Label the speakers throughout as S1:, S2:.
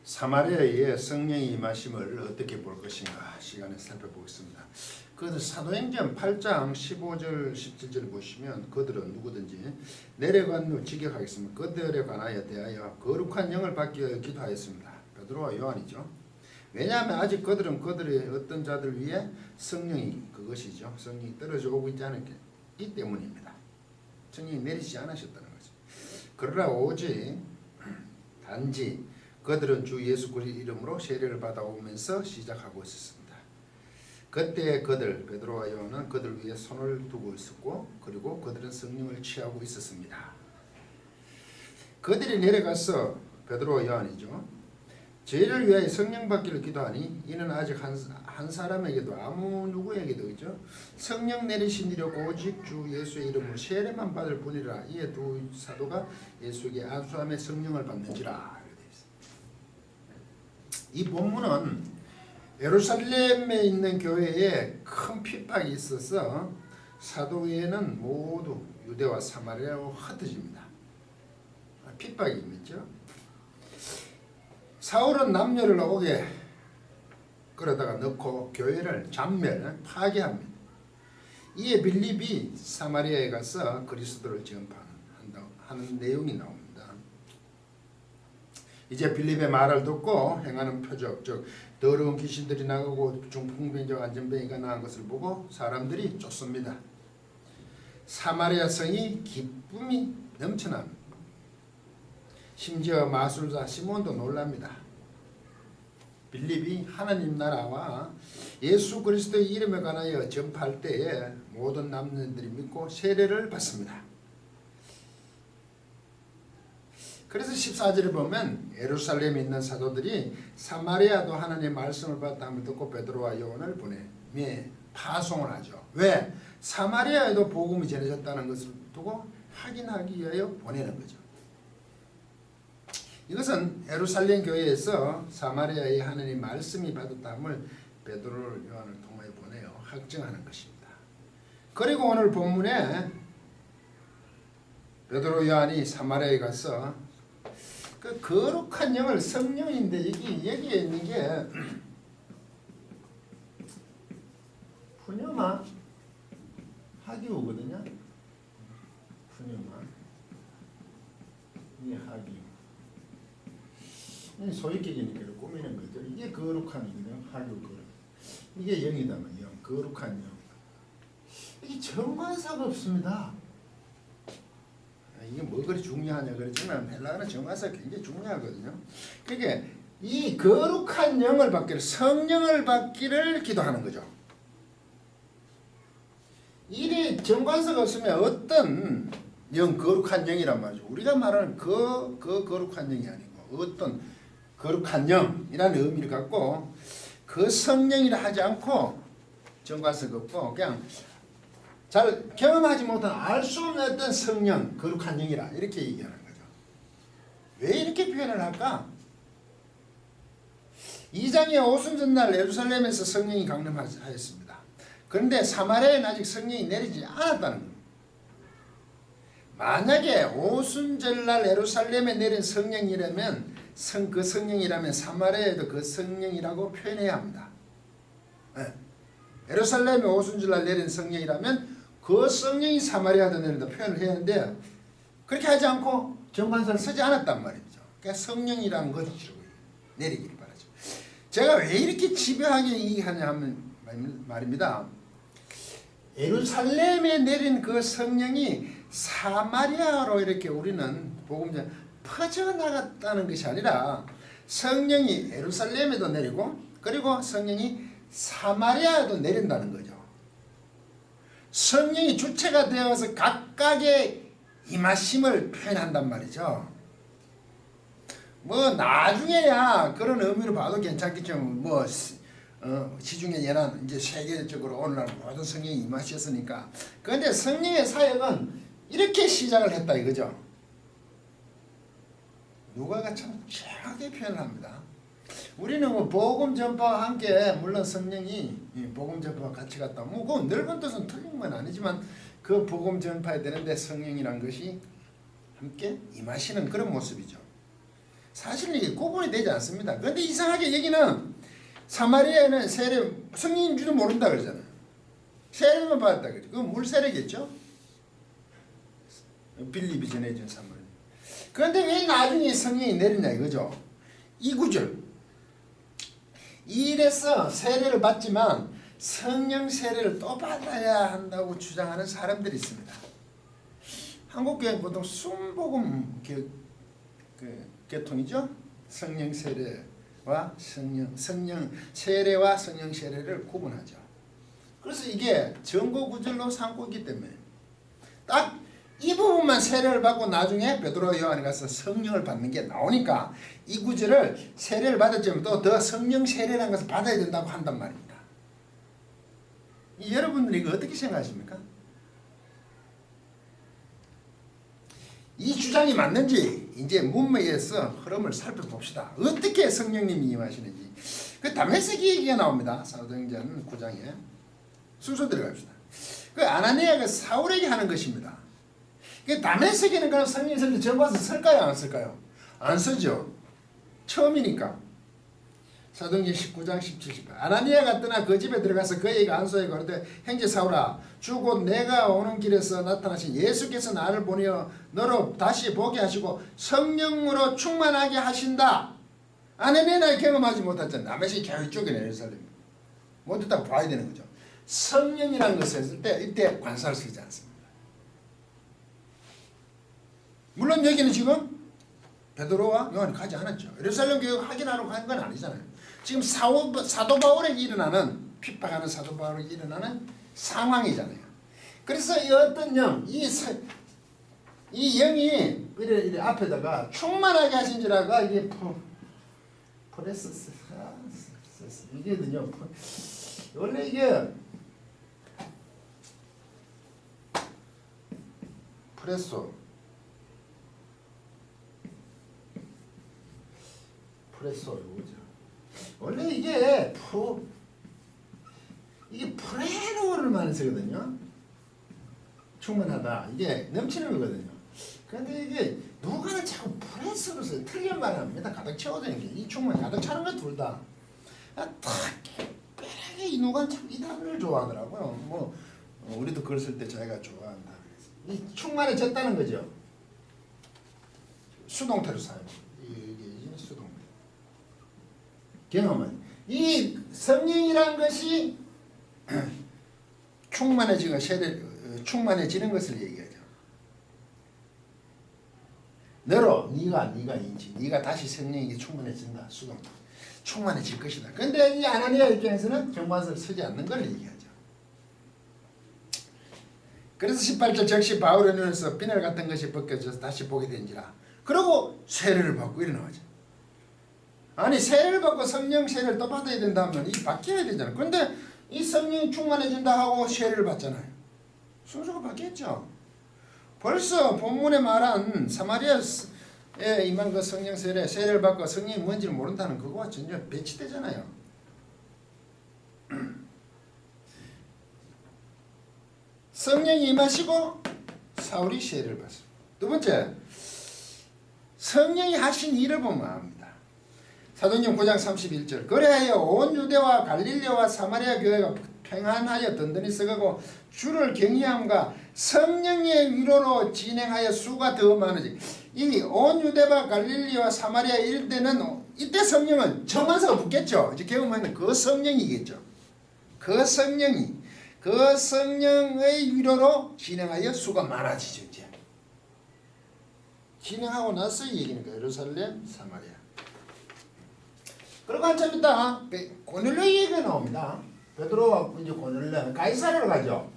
S1: 사마리아에 성령이 임하심을 어떻게 볼 것인가 시간에 살펴보겠습니다. 그들 사도행전 8장 15절 17절 보시면 그들은 누구든지 내려간 후 직역하겠습니다. 그들에 관하여 대하여 거룩한 영을 받기 기도하였습니다. 베드로와 요한이죠. 왜냐하면 아직 그들은 그들의 어떤 자들 위에 성령이 그것이죠. 성령이 떨어져 오고 있지 않기 때문입니다. 성령이 내리지 않으셨다는 거죠. 그러나 오직 단지 그들은 주 예수 그리스도 이름으로 세례를 받아오면서 시작하고 있었습니다. 그때 그들 베드로와 요한은 그들 위에 손을 두고 있었고 그리고 그들은 성령을 취하고 있었습니다. 그들이 내려가서 베드로와 요한이죠. 저희를 위하여 성령 받기를 기도하니 이는 아직 한 사람에게도 아무 누구에게도 그죠? 성령 내리신 이력 오직 주 예수의 이름으로 세례만 받을 뿐이라. 이에 두 사도가 예수에게 안수함에 성령을 받는지라. 이 본문은 예루살렘에 있는 교회에 큰 핍박이 있어서 사도회는 모두 유대와 사마리아로 흩어집니다. 핍박이 있죠. 사울은 남녀를 오게 끌어다가 넣고 교회를 잔멸 파괴합니다. 이에 빌립이 사마리아에 가서 그리스도를 전파하는 내용이 나옵니다. 이제 빌립의 말을 듣고 행하는 표적, 즉 더러운 귀신들이 나가고 중풍병자와 안전병이가 나은 것을 보고 사람들이 쫓습니다. 사마리아 성이 기쁨이 넘쳐납니다. 심지어 마술사 시몬도 놀랍니다. 빌립이 하나님 나라와 예수 그리스도의 이름에 관하여 전파할 때에 모든 남녀들이 믿고 세례를 받습니다. 그래서 14절에 보면 예루살렘에 있는 사도들이 사마리아도 하나님의 말씀을 받았다면 듣고 베드로와 요한을 보내 파송을 하죠. 왜? 사마리아에도 복음이 전해졌다는 것을 두고 확인하기 위하여 보내는 거죠. 이것은 예루살렘 교회에서 사마리아의 하나님 말씀이 받았다함을 베드로를 요한을 통하여 보내어 확증하는 것입니다. 그리고 오늘 본문에 베드로 요한이 사마리아에 가서 그 거룩한 영을 성령인데 여기에 있는 게 푸뉴마 하기오거든요. 푸뉴마 이게 하기오. 소위격이니까 꾸미는 거죠. 이게 거룩한 영이거든요. 하기오 거룩. 이게 영이다면 영, 거룩한 영. 이게 정관사가 없습니다. 이게 뭐 그리 중요하냐 그러지만 헬라어는 정관사가 굉장히 중요하거든요. 그러니까 이 거룩한 영을 받기를 성령을 받기를 기도하는 거죠. 이리 정관사가 없으면 어떤 영 거룩한 영이란 말이죠. 우리가 말하는 그 거룩한 영이 아니고 어떤 거룩한 영이라는 의미를 갖고 그 성령이라 하지 않고 정관사가 없고 그냥 잘 경험하지 못한 알 수 없는 어떤 성령, 거룩한 영이라 이렇게 얘기하는 거죠. 왜 이렇게 표현을 할까? 2장의 오순절날 예루살렘에서 성령이 강림하였습니다. 그런데 사마리아에는 아직 성령이 내리지 않았다는 겁니다. 만약에 오순절날 예루살렘에 내린 성령이라면 그 성령이라면 사마리아에도 그 성령이라고 표현해야 합니다. 예루살렘에 오순절날 내린 성령이라면 그 성령이 사마리아도 내린다 표현을 해야 하는데 그렇게 하지 않고 정관사를 쓰지 않았단 말이죠. 그러니까 성령이라는 것이 내리기를 바라죠. 제가 왜 이렇게 집요하게 얘기하냐 하면 말입니다. 예루살렘에 내린 그 성령이 사마리아로 이렇게 우리는 복음전 퍼져나갔다는 것이 아니라 성령이 예루살렘에도 내리고 그리고 성령이 사마리아에도 내린다는 거죠. 성령이 주체가 되어서 각각의 임하심을 표현한단 말이죠. 뭐 나중에야 그런 의미로 봐도 괜찮겠지만 뭐 시중에 예난 이제 세계적으로 오늘날 모든 성령이 임하셨으니까. 그런데 성령의 사역은 이렇게 시작을 했다 이거죠. 누가가 참 정확하게 표현을 합니다. 우리는 뭐 복음 전파와 함께 물론 성령이 복음 전파와 같이 갔다. 뭐 그 넓은 뜻은 틀린 건 아니지만 그 복음 전파에 되는데 성령이란 것이 함께 임하시는 그런 모습이죠. 사실은 이게 구분이 되지 않습니다. 그런데 이상하게 여기는 사마리아에는 세례 성령인 줄도 모른다 그러잖아요. 세례만 받았다 그러죠. 그건 물 세례겠죠. 빌립이 전해준 사마리아. 그런데 왜 나중에 성령이 내리냐 이거죠. 이 구절. 이래서 세례를 받지만 성령 세례를 또 받아야 한다고 주장하는 사람들이 있습니다. 한국교회 보통 순복음 계통이죠. 성령 세례와 성령 세례와 성령 세례를 구분하죠. 그래서 이게 증거 구절로 삼고 있기 때문에 딱 이 부분만 세례를 받고 나중에 베드로 요한에 가서 성령을 받는 게 나오니까 이 구절을 세례를 받았지만 또 더 성령 세례라는 것을 받아야 된다고 한단 말입니다. 여러분들이 이거 어떻게 생각하십니까? 이 주장이 맞는지 이제 문맥에서 흐름을 살펴봅시다. 어떻게 성령님이 임하시는지. 그 다메섹 얘기가 나옵니다. 사도행전 9장에. 순서 들어갑시다. 그 아나니아가 사울에게 하는 것입니다. 그 다메섹에는 그럼 성령이 설때 전과서 쓸까요? 안 쓸까요? 안 쓰죠. 처음이니까. 사도행전 19장 17, 18. 아나니아가 떠나 그 집에 들어가서 그에게 안수하여 가로되 형제 사울아 주 곧 내가 오는 길에서 나타나신 예수께서 나를 보내어 너로 다시 보게 하시고 성령으로 충만하게 하신다. 아나니아가 경험하지 못했잖아요. 다메섹 교회 쪽이네 예루살렘. 못했다고 봐야 되는 거죠. 성령이라는 것을 했을 때 이때 관사를 쓰지 않습니다. 물론 여기는 지금 베드로와 요한이 가지 않았죠. 예루살렘 교회 확인하러 간 건 아니잖아요. 지금 사도 바울에게 일어나는 핍박하는 사도 바울에게 일어나는 상황이잖아요. 그래서 이 어떤 영, 이 영이 이래 앞에다가 충만하게 하신지라가 이게 프레스 이게든요. 원래 이게 프레소 이거죠. 원래 이게 프레노를 많이 쓰거든요. 충만하다. 이게 넘치는 거거든요. 그런데 이게 누가는 자꾸 프레스로 써요. 틀린 말을 합니다. 가득 채워지는 게. 이 충만 가득 차는 거 둘 다. 특별하게 이 누가는 참 이 단어를 좋아하더라고요. 우리도 글 쓸 때 자기가 좋아한다. 이 충만해졌다는 거죠. 수동태로 사용. 이게 수동태. 경험은 이 성령이란 것이 충만해지는 것을 얘기하죠. 너로 네가 인지 네가 다시 성령에게 충만해진다. 수동태. 충만해질 것이다. 그런데 이 아나니아 입장에서는 정관서를 쓰지 않는 걸 얘기하죠. 그래서 18절 즉시 바울의 눈에서 비늘 같은 것이 벗겨져서 다시 보게 된지라. 그러고 세례를 받고 일어나죠. 아니 세례를 받고 성령 세례를 또 받아야 된다면 이 바뀌어야 되잖아요. 그런데 이 성령이 충만해진다 하고 세례를 받잖아요. 순서가 바뀌었죠. 벌써 본문에 말한 사마리아에 임한 그 성령 세례를 받고 성령이 뭔지를 모른다는 그거와 전혀 배치되잖아요. 성령이 임하시고 사울이 세례를 받습니다. 두 번째, 성령이 하신 일을 보면 압니다. 사도행전 9장 31절 그래하여 온 유대와 갈릴리와 사마리아 교회가 평안하여 든든히 서가고 주를 경외함과 성령의 위로로 진행하여 수가 더 많아지. 이 온 유대와 갈릴리와 사마리아 이럴 때는 이때 성령은 정관사가 붙겠죠. 이제 경험하는 그 성령이겠죠. 그 성령의 위로로 진행하여 수가 많아지죠. 이제 진행하고 나서 얘기니까 예루살렘, 사마리아. 그리고 한참 있다 고넬료 얘기가 나옵니다. 베드로와 이제 고넬료 가이사랴로 가죠.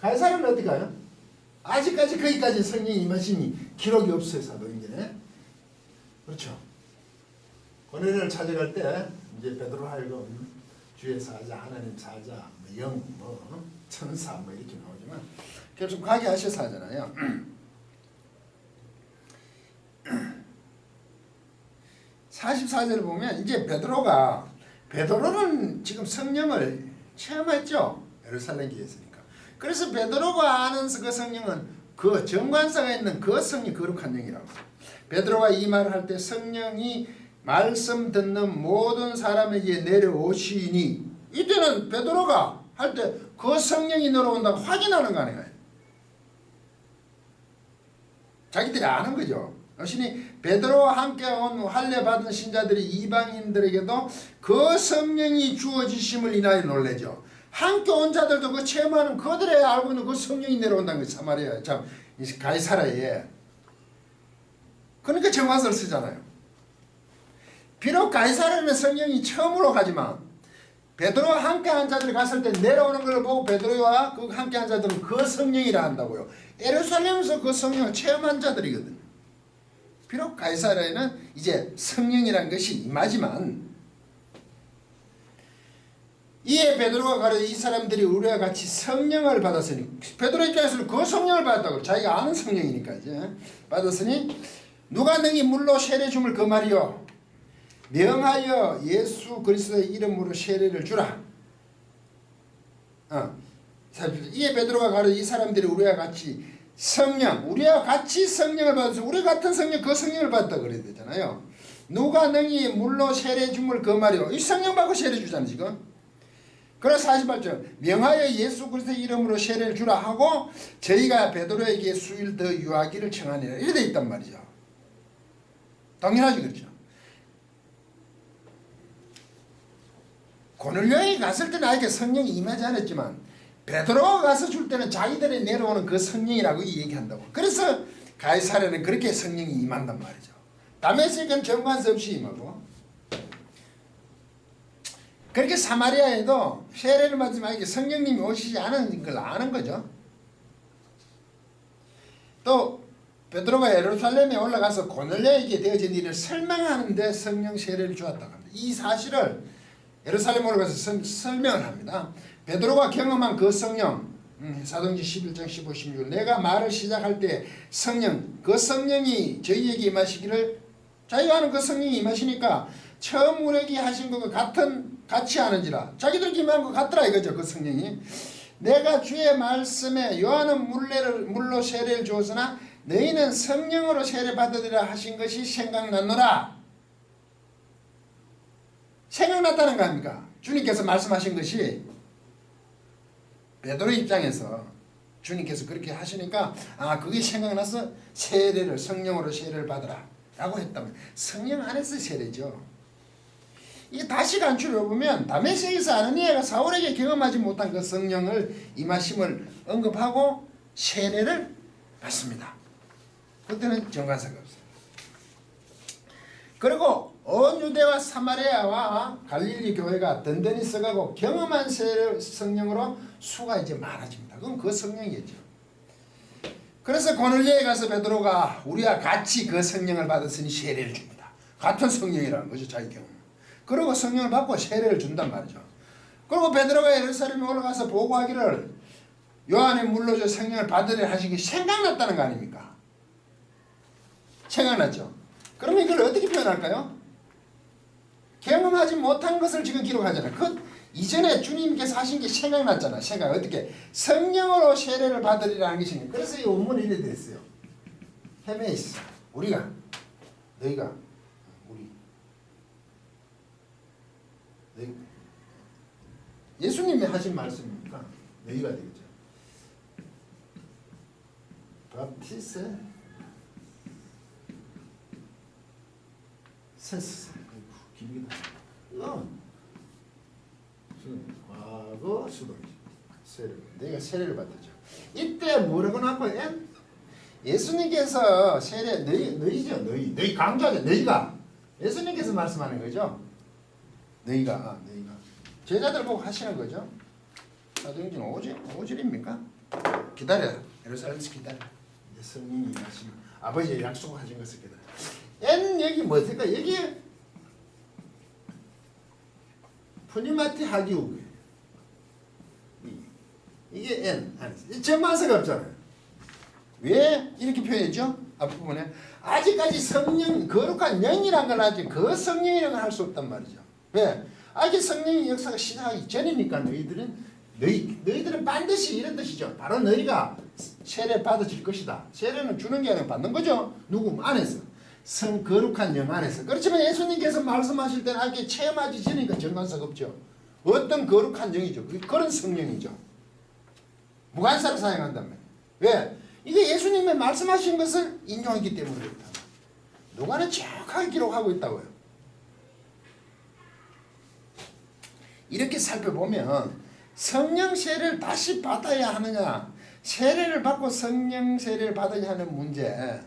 S1: 가이사랴는 어디 가요? 아직까지 거기까지 성령이 임하심이 기록이 없어요. 사도행전에. 그렇죠. 고넬료를 찾아갈 때 이제 베드로 하여금 주의 사자, 하나님 사자, 영, 천사 이렇게 나오지만 계속 가게 하셔서 하잖아요. 44절을 보면 이제 베드로는 지금 성령을 체험했죠. 예루살렘 교회였으니까. 그래서 베드로가 아는 그 성령은 그 정관사가 있는 그 성이 거룩한 영이라고. 베드로가 이 말을 할 때 성령이 말씀 듣는 모든 사람에게 내려오시니, 이때는 베드로가 할 때 그 성령이 내려온다고 확인하는 거 아니에요. 자기들이 아는 거죠. 여신이 베드로와 함께 온 할례 받은 신자들이 이방인들에게도 그 성령이 주어지심을 인하여 놀래죠. 함께 온 자들도 그 체험하는 그들의 알고 있는 그 성령이 내려온다는 거예요. 사마리아 참 가이사라에. 그러니까 정화서를 쓰잖아요. 비록 가이사라에는 성령이 처음으로 가지만 베드로와 함께 한 자들이 갔을 때 내려오는 걸 보고 베드로와 그 함께 한 자들은 그 성령이라 한다고요. 예루살렘에서 그 성령을 체험한 자들이거든요. 비록 가이사라에는 이제 성령이라는 것이 임하지만, 이에 베드로가 가로되 이 사람들이 우리와 같이 성령을 받았으니, 베드로 입장에서는 그 성령을 받았다고, 자기가 아는 성령이니까 이제 받았으니 누가 능히 물로 세례 줌을 그 말이요 명하여 예수 그리스도의 이름으로 세례를 주라. 이에 베드로가 가로되 이 사람들이 우리와 같이 성령을 받아서 우리 같은 성령, 그 성령을 받았다 그래야 되잖아요. 누가 능히 물로 세례 줌을 그 말이요. 이 성령 받고 세례 주잖아요 지금. 그래서 48절 명하여 예수 그리스도의 이름으로 세례를 주라 하고 저희가 베드로에게 수일 더 유하기를 청하니라. 이래 돼 있단 말이죠. 당연하지 그렇죠. 고넬료에 갔을 때는 아직 성령이 임하지 않았지만 베드로가 가서 줄 때는 자기들이 내려오는 그 성령이라고 얘기한다고. 그래서 가이사랴는 그렇게 성령이 임한단 말이죠. 다메섹은 정관서 없이 임하고, 그렇게 사마리아에도 세례를 받지만 성령님이 오시지 않은 걸 아는 거죠. 또 베드로가 예루살렘에 올라가서 고넬료에게 되어진 일을 설명하는데 성령 세례를 주었다고 합니다. 이 사실을 예루살렘에 올라가서 설명을 합니다. 베드로가 경험한 그 성령, 사도행전 11장 15, 16 내가 말을 시작할 때 성령, 그 성령이 저희에게 임하시기를, 자기가 아는 그 성령이 임하시니까 처음 우리에게 하신 것과 같이 하는지라. 자기들끼리 임한 것 같더라 이거죠. 그 성령이 내가 주의 말씀에 요한은 물로 세례를 주었으나 너희는 성령으로 세례 받으리라 하신 것이 생각났노라. 생각났다는 거 아닙니까? 주님께서 말씀하신 것이 베드로 입장에서 주님께서 그렇게 하시니까 그게 생각나서 성령으로 세례를 받으라 라고 했다면, 성령 안에서 세례죠. 이게 다시 간추려 보면 다메섹에서 아나니아가 사울에게 경험하지 못한 그 성령을 임하심을 언급하고 세례를 받습니다. 그때는 정관사가 없어요. 그리고 온 유대와 사마리아와 갈릴리 교회가 든든히 써가고 경험한 성령으로 수가 이제 많아집니다. 그건 그 성령이겠죠. 그래서 고넬료에 가서 베드로가 우리와 같이 그 성령을 받았으니 세례를 줍니다. 같은 성령이라는 거죠. 자기 경험. 그리고 성령을 받고 세례를 준단 말이죠. 그리고 베드로가 예루살렘에 올라가서 보고하기를 요한의 물로 성령을 받으려 하신 게 생각났다는 거 아닙니까? 생각났죠. 그러면 이걸 어떻게 표현할까요? 경험하지 못한 것을 지금 기록하잖아요. 그 이전에 주님께서 하신 게 생각났잖아. 어떻게? 성령으로 세례를 받으리라는 것이니. 그래서 이 원문이 이렇게 됐어요. 헤메이스, 우리가, 너희가, 예수님이 하신 말씀이니까 너희가 되겠죠. 바티세 세스 길기다. 과거 수동 세례. 내가 세례를 받았죠. 이때 뭐라고 나고 예수님께서 세례 너희죠. 너희 강조하죠. 너희가 예수님께서 말씀하는 거죠. 너희가 제자들 보고 하시는 거죠. 사도행전 5절입니까? 기다려. 예루살렘에서 기다려. 예수님이 임하시면 아버지의 약속하신 것을 기다려. N 여기 뭐였을까? 여기 푸니마티 하기우. 이게 N 안에서 전만서가 없잖아요. 왜 이렇게 표현했죠? 앞부분에 아직까지 성령, 거룩한 영이란 걸 아직 그 성령이라는 걸 할 수 없단 말이죠. 왜? 아직 성령의 역사가 시작하기 전이니까 너희들은 반드시 이런 뜻이죠. 바로 너희가 세례 받아질 것이다. 세례는 주는 게 아니라 받는 거죠. 누구 안에서. 거룩한 영 안에서. 그렇지만 예수님께서 말씀하실 때는 이렇게 체험하지 않으니까 정관사가 없죠. 어떤 거룩한 영이죠. 그런 성령이죠. 무관사를 사용한단 말이에요. 왜? 이게 예수님이 말씀하신 것을 인용했기 때문에 그렇다. 누가는 정확하게 기록하고 있다고요. 이렇게 살펴보면 성령 세례를 다시 받아야 하느냐, 세례를 받고 성령 세례를 받아야 하는 문제.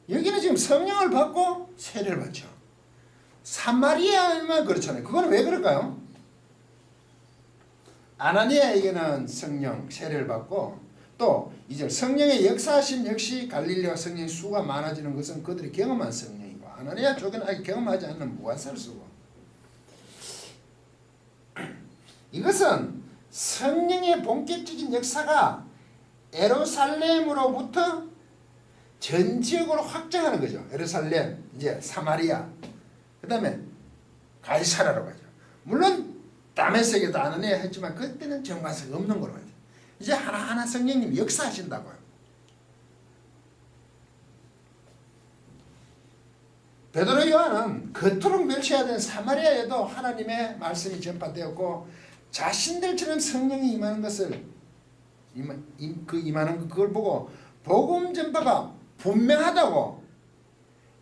S1: 여기는 지금 성령을 받고 세례를 받죠. 사마리아만 그렇잖아요. 그건 왜 그럴까요? 아나니아에게는 성령 세례를 받고 또 이제 성령의 역사하심 역시 갈릴리와 성령의 수가 많아지는 것은 그들이 경험한 성령이고 아나니아 쪽에는 아직 경험하지 않는 무관사를 쓰고 이것은 성령의 본격적인 역사가 예루살렘으로부터 전 지역으로 확장하는 거죠. 예루살렘, 이제 사마리아, 그 다음에 가이사라라고 하죠. 물론 다메섹에도 아나니아 했지만 그때는 정관사가 없는 거로 하죠. 이제 하나하나 성령님이 역사하신다고요. 베드로 요한은 그토록 멸시하던 사마리아에도 하나님의 말씀이 전파되었고 자신들처럼 성령이 임하는 것을 임하는 그걸 보고 복음 전파가 분명하다고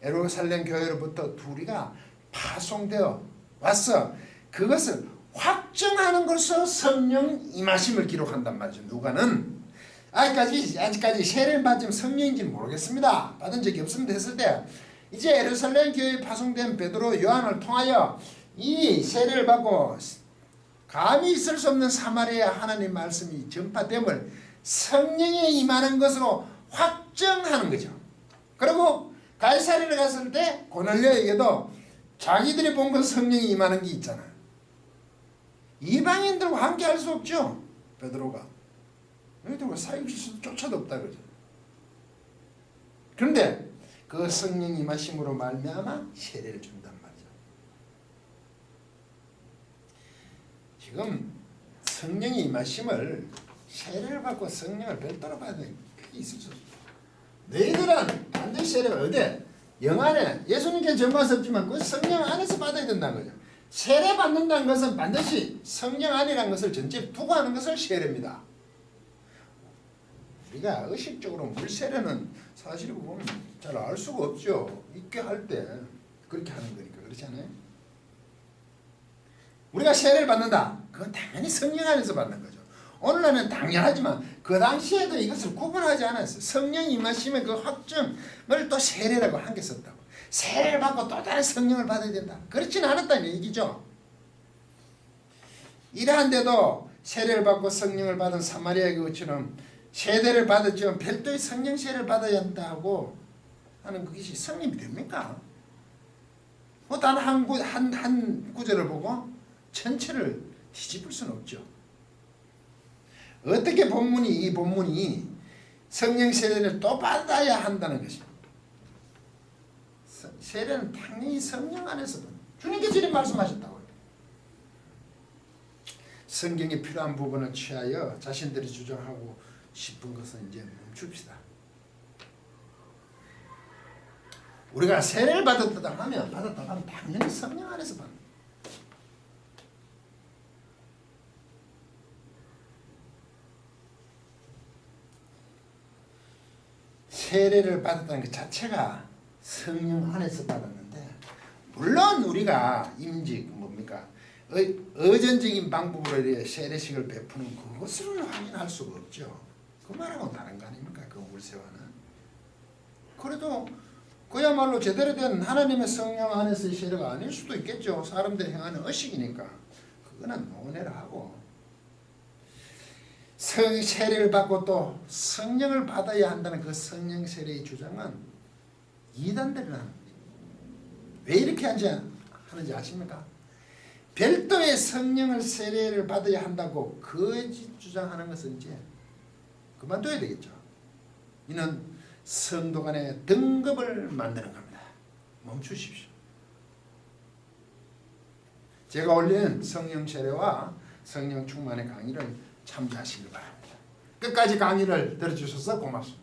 S1: 예루살렘 교회로부터 둘이가 파송되어 왔어. 그것을 확정하는 것으로 성령 임하심을 기록한단 말이죠. 누가는 아직까지 세례를 받으면 성령인지는 모르겠습니다. 받은 적이 없습니다 했을 때 이제 예루살렘 교회에 파송된 베드로 요한을 통하여 이 세례를 받고 감히 있을 수 없는 사마리아 하나님 말씀이 전파됨을 성령에 임하는 것으로 확정하는 거죠. 그리고 가이사랴를 갔을 때 고넬료에게도 자기들이 본 건 성령이 임하는 게 있잖아요. 이방인들과 함께 할 수 없죠. 베드로가 너희들과 사육실수조차도 없다 그러죠. 그런데 그 성령 임하심으로 말미암아 세례를 준단 말이죠. 지금 성령이 임하심을 세례를 받고 성령을 별도로 받는 그게 있을 수 없어요. 너희들은 반드시 세례가 어디? 영 안에 예수님께 전파할 없지만 그 성령 안에서 받아야 된다는 거죠. 세례 받는다는 것은 반드시 성령 안이라는 것을 전제에 두고 하는 것을 세례입니다. 우리가 의식적으로 물세례는 사실 보면 잘 알 수가 없죠. 있게 할 때 그렇게 하는 거니까. 그렇지 않아요? 우리가 세례를 받는다. 그건 당연히 성령 안에서 받는 거죠. 오늘날은 당연하지만 그 당시에도 이것을 구분하지 않았어요. 성령 임하심의 그 확정을 또 세례라고 한 개 썼다고. 세례를 받고 또 다른 성령을 받아야 된다. 그렇지는 않았다는 얘기죠. 이러한데도 세례를 받고 성령을 받은 사마리아 교회처럼 세례를 받았지만 별도의 성령 세례를 받아야 한다고 하는 그것이 성립이 됩니까? 뭐 단 한 구절을 보고 전체를 뒤집을 수는 없죠. 어떻게 이 본문이 성령 세례를 또 받아야 한다는 것입니다. 세례는 당연히 성령 안에서 주님께서 이렇게 말씀하셨다고요. 성경에 필요한 부분을 취하여 자신들이 주장하고 싶은 것은 이제 멈춥시다. 우리가 세례를 받았다 하면 당연히 성령 안에서 받는 거예요. 세례를 받았다는 것 자체가 성령 안에서 받았는데 물론 우리가 임직 뭡니까 의전적인 방법으로 세례식을 베푸는 그것을 확인할 수가 없죠. 그 말하고는 다른 거 아닙니까? 그 물세와는. 그래도 그야말로 제대로 된 하나님의 성령 안에서의 세례가 아닐 수도 있겠죠. 사람들이 행하는 의식이니까 그거는 논외를 하고 세례를 받고 또 성령을 받아야 한다는 그 성령 세례의 주장은 이단들이 하는 거죠. 왜 이렇게 하는지 아십니까? 별도의 성령을 세례를 받아야 한다고 거짓 주장하는 것은 이제 그만둬야 되겠죠. 이는 성도 간의 등급을 만드는 겁니다. 멈추십시오. 제가 올린 성령 세례와 성령 충만의 강의를 참조하시길 바랍니다. 끝까지 강의를 들어주셔서 고맙습니다.